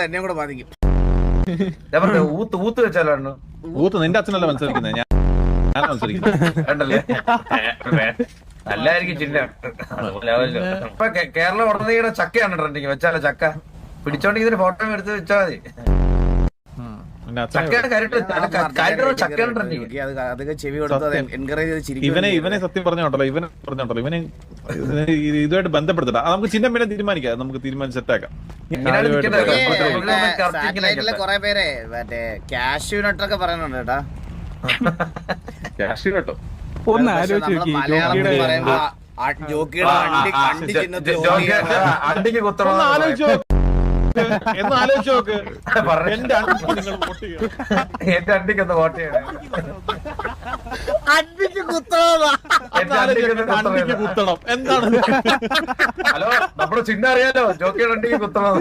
എന്നെ കൂടെ ബാധിക്കും. ഊത്ത് വെച്ചാലോ? ഊത്ത് നിന്റെ അച്ഛനല്ല മത്സരിക്കുന്നത്, ഞാൻ മത്സരിക്കുന്നത്. നല്ലായിരിക്കും ചിന്ന. ഇപ്പൊ കേരളം ഉടനീടെ ചക്കയാണ് ട്രെൻഡിങ്. വെച്ചാലോ ചക്ക പിടിച്ചോണ്ടെങ്കിൽ ഇതിന് ഫോട്ടോ എടുത്ത് വെച്ചാ മതി. ഇവനെ സത്യം പറഞ്ഞോട്ടല്ലോ, ഇവനെ ഇതുമായിട്ട് ബന്ധപ്പെടുത്തണ്ട. നമുക്ക് ചിഹ്നം പിന്നെ തീരുമാനിക്കാം, നമുക്ക് തീരുമാനം സെറ്റാക്കാം. കൊറേ പേരെ മറ്റേ ക്യാഷ്യൂനട്ടൊക്കെ പറയുന്നുണ്ട് കേട്ടാ. ക്യാഷ്യൂ കേട്ടോ, മലയാളത്തിൽ പറയുമ്പോ ജോക്കിയുടെ അണ്ടി ചിഹ്നത്തിൽ അണ്ടിക്ക് കുത്തണം എന്ന് ആലോചിച്ച് നോക്ക്. എന്റെ അണ്ടിക്കൊന്ന് വോട്ട് ചെയ്യണം. അണ്ടിക്ക് കുത്തണം കുത്തണം എന്താണ്? ഹലോ, നമ്മുടെ ചിഹ്നം അറിയാലോ, ജോക്കിയുടെ അണ്ടിക്ക് കുത്തണം.